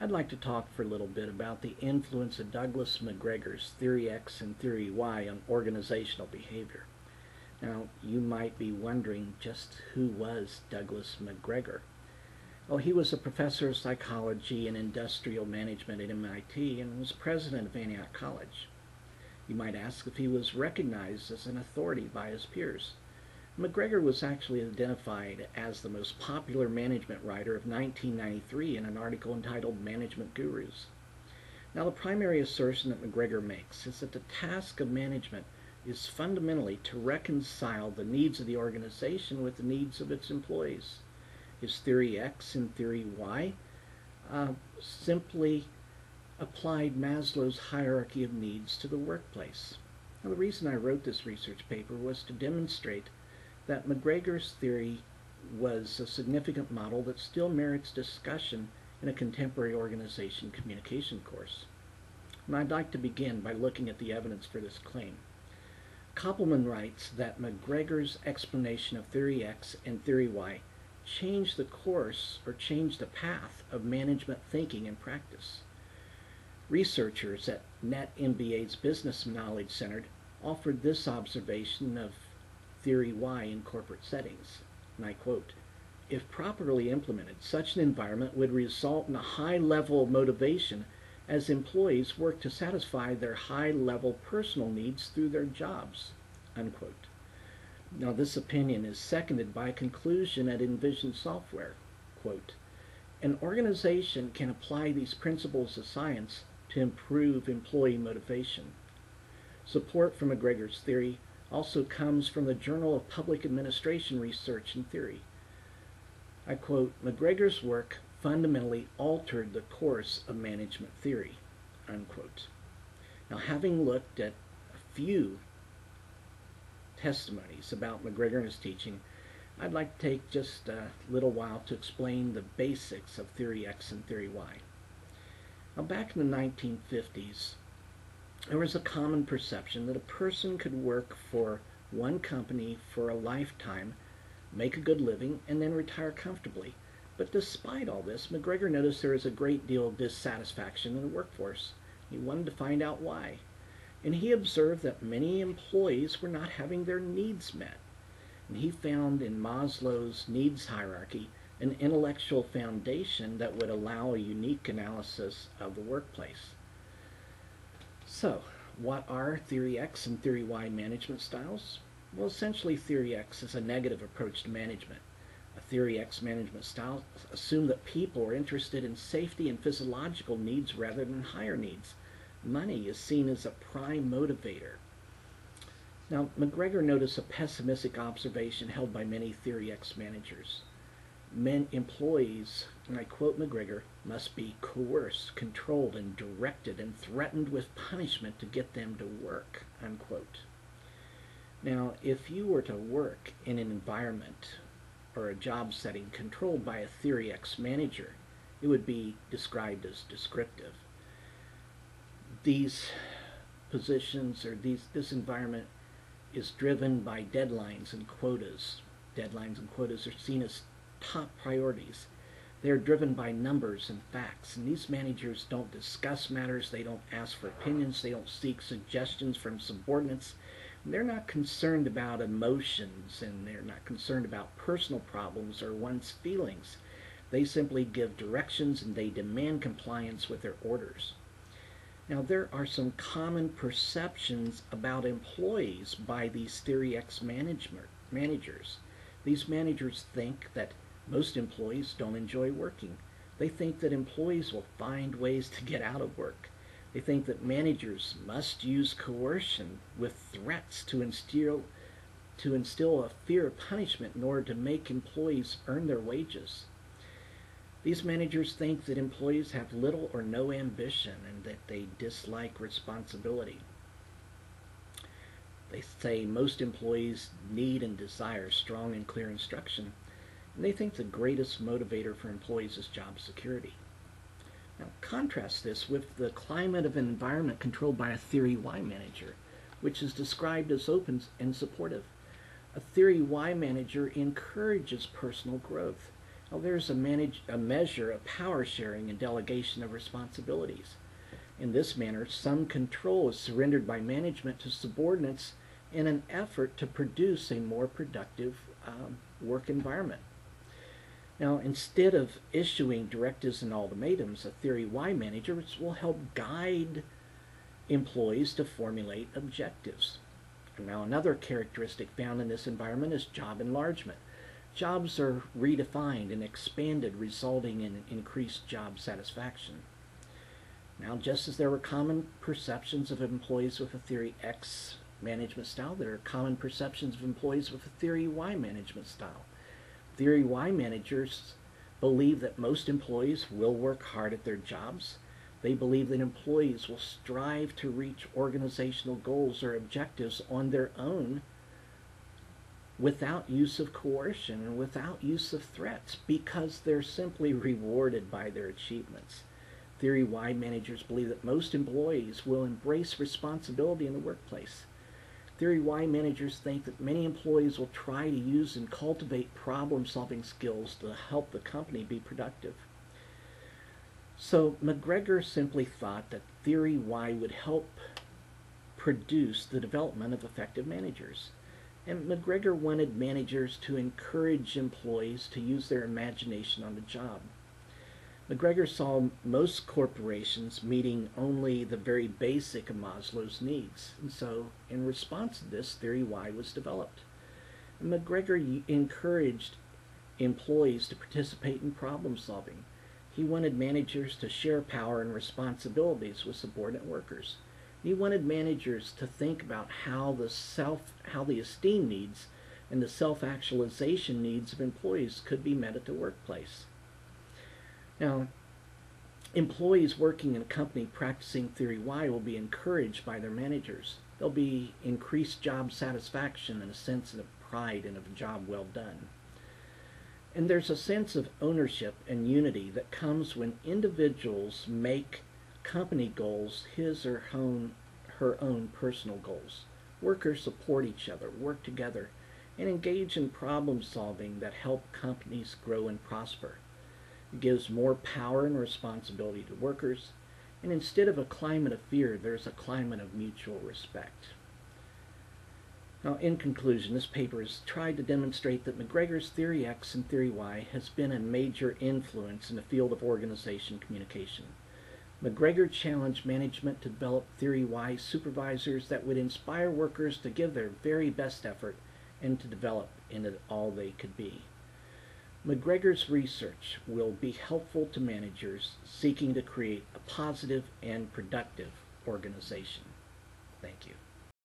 I'd like to talk for a little bit about the influence of Douglas McGregor's Theory X and Theory Y on organizational behavior. Now, you might be wondering just who was Douglas McGregor. Well, he was a professor of psychology and industrial management at MIT and was president of Antioch College. You might ask if he was recognized as an authority by his peers. McGregor was actually identified as the most popular management writer of 1993 in an article entitled Management Gurus. Now, the primary assertion that McGregor makes is that the task of management is fundamentally to reconcile the needs of the organization with the needs of its employees. His Theory X and Theory Y simply applied Maslow's hierarchy of needs to the workplace. Now, the reason I wrote this research paper was to demonstrate that McGregor's theory was a significant model that still merits discussion in a contemporary organization communication course. And I'd like to begin by looking at the evidence for this claim. Koppelman writes that McGregor's explanation of Theory X and Theory Y changed the course or changed the path of management thinking and practice. Researchers at NetMBA's Business Knowledge Center offered this observation of Theory Y in corporate settings, and I quote, "If properly implemented, such an environment would result in a high level of motivation as employees work to satisfy their high-level personal needs through their jobs," unquote. Now, this opinion is seconded by a conclusion at Envision Software, quote, "An organization can apply these principles of science to improve employee motivation." Support for McGregor's theory also comes from the Journal of Public Administration Research and Theory. I quote, "McGregor's work fundamentally altered the course of management theory," unquote. Now, having looked at a few testimonies about McGregor and his teaching, I'd like to take just a little while to explain the basics of Theory X and Theory Y. Now, back in the 1950s, there was a common perception that a person could work for one company for a lifetime, make a good living, and then retire comfortably. But despite all this, McGregor noticed there was a great deal of dissatisfaction in the workforce. He wanted to find out why. And he observed that many employees were not having their needs met. And he found in Maslow's needs hierarchy an intellectual foundation that would allow a unique analysis of the workplace. So, what are Theory X and Theory Y management styles? Well, essentially, Theory X is a negative approach to management. A Theory X management style assumes that people are interested in safety and physiological needs rather than higher needs. Money is seen as a prime motivator. Now, McGregor noticed a pessimistic observation held by many Theory X managers. Employees, and I quote McGregor, "must be coerced, controlled, and directed and threatened with punishment to get them to work," unquote. Now, if you were to work in an environment or a job setting controlled by a Theory X manager, it would be described as descriptive. These positions or this environment is driven by deadlines and quotas. Deadlines and quotas are seen as top priorities. They are driven by numbers and facts, and these managers don't discuss matters, they don't ask for opinions, they don't seek suggestions from subordinates. They're not concerned about emotions, and they're not concerned about personal problems or one's feelings. They simply give directions and they demand compliance with their orders. Now, there are some common perceptions about employees by these Theory X managers. These managers think that most employees don't enjoy working. They think that employees will find ways to get out of work. They think that managers must use coercion with threats to instill a fear of punishment in order to make employees earn their wages. These managers think that employees have little or no ambition and that they dislike responsibility. They say most employees need and desire strong and clear instruction, and they think the greatest motivator for employees is job security. Now, contrast this with the climate of an environment controlled by a Theory Y manager, which is described as open and supportive. A Theory Y manager encourages personal growth, Well, there's a measure of power sharing and delegation of responsibilities. In this manner, some control is surrendered by management to subordinates in an effort to produce a more productive work environment. Now, instead of issuing directives and ultimatums, a Theory Y manager will help guide employees to formulate objectives. Now, another characteristic found in this environment is job enlargement. Jobs are redefined and expanded, resulting in increased job satisfaction. Now, just as there were common perceptions of employees with a Theory X management style, there are common perceptions of employees with a Theory Y management style. Theory Y managers believe that most employees will work hard at their jobs. They believe that employees will strive to reach organizational goals or objectives on their own without use of coercion and without use of threats because they're simply rewarded by their achievements. Theory Y managers believe that most employees will embrace responsibility in the workplace. Theory Y managers think that many employees will try to use and cultivate problem-solving skills to help the company be productive. So McGregor simply thought that Theory Y would help produce the development of effective managers. And McGregor wanted managers to encourage employees to use their imagination on the job. McGregor saw most corporations meeting only the very basic of Maslow's needs, and so in response to this, Theory Y was developed. And McGregor encouraged employees to participate in problem solving. He wanted managers to share power and responsibilities with subordinate workers. He wanted managers to think about how the esteem needs and the self-actualization needs of employees could be met at the workplace. Now, employees working in a company practicing Theory Y will be encouraged by their managers. There'll be increased job satisfaction and a sense of pride and of a job well done. And there's a sense of ownership and unity that comes when individuals make company goals his or her own personal goals. Workers support each other, work together, and engage in problem solving that help companies grow and prosper. It gives more power and responsibility to workers, and instead of a climate of fear, there's a climate of mutual respect. Now, in conclusion, this paper has tried to demonstrate that McGregor's Theory X and Theory Y has been a major influence in the field of organization communication. McGregor challenged management to develop Theory Y supervisors that would inspire workers to give their very best effort and to develop into all they could be. McGregor's research will be helpful to managers seeking to create a positive and productive organization. Thank you.